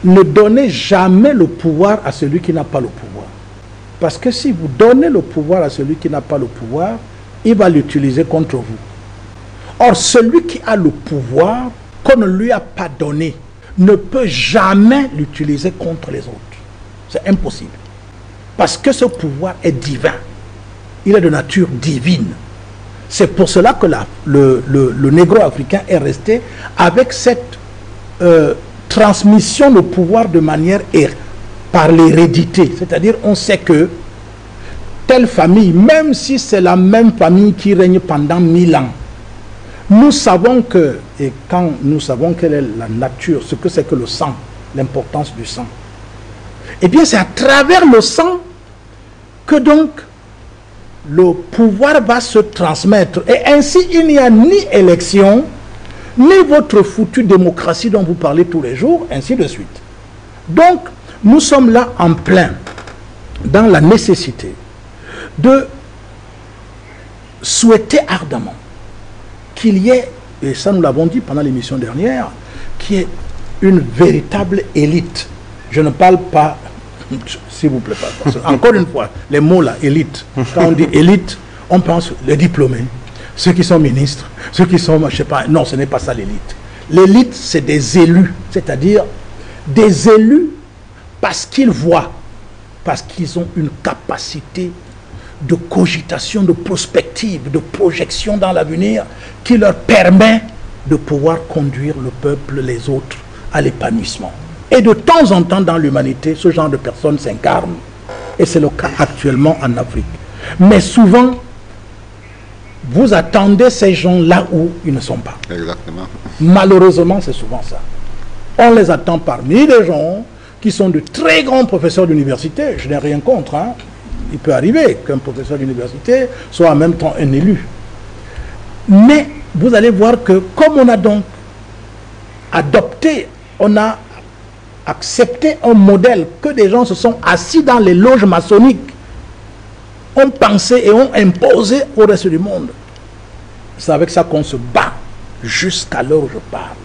ne donnez jamais le pouvoir à celui qui n'a pas le pouvoir. Parce que si vous donnez le pouvoir à celui qui n'a pas le pouvoir, il va l'utiliser contre vous. Or, celui qui a le pouvoir, qu'on ne lui a pas donné, ne peut jamais l'utiliser contre les autres. C'est impossible. Parce que ce pouvoir est divin. Il est de nature divine. C'est pour cela que le négro-africain est resté avec cette transmission de pouvoir de manière par l'hérédité. C'est-à-dire, on sait que telle famille, même si c'est la même famille qui règne pendant 1000 ans, nous savons que, et quand nous savons quelle est la nature, ce que c'est que le sang, l'importance du sang, eh bien c'est à travers le sang que donc le pouvoir va se transmettre. Et ainsi, il n'y a ni élection, ni votre foutue démocratie dont vous parlez tous les jours, ainsi de suite. Donc, nous sommes là en plein dans la nécessité de souhaiter ardemment qu'il y ait, et ça nous l'avons dit pendant l'émission dernière, qu'il y ait une véritable élite. Je ne parle pas, s'il vous plaît, parce que, encore une fois, les mots là, élite, quand on dit élite, on pense les diplômés, ceux qui sont ministres, ceux qui sont, je sais pas, non, ce n'est pas ça l'élite. L'élite, c'est des élus, c'est-à-dire des élus parce qu'ils voient, parce qu'ils ont une capacité de cogitation, de prospective, de projection dans l'avenir qui leur permet de pouvoir conduire le peuple, les autres, à l'épanouissement. Et de temps en temps dans l'humanité, ce genre de personnes s'incarnent. Et c'est le cas actuellement en Afrique. Mais souvent, vous attendez ces gens là où ils ne sont pas. Exactement. Malheureusement, c'est souvent ça. On les attend parmi des gens qui sont de très grands professeurs d'université. Je n'ai rien contre, hein. Il peut arriver qu'un professeur d'université soit en même temps un élu. Mais vous allez voir que comme on a donc adopté, on a accepté un modèle que des gens se sont assis dans les loges maçonniques, ont pensé et ont imposé au reste du monde. C'est avec ça qu'on se bat jusqu'à l'heure où je parle.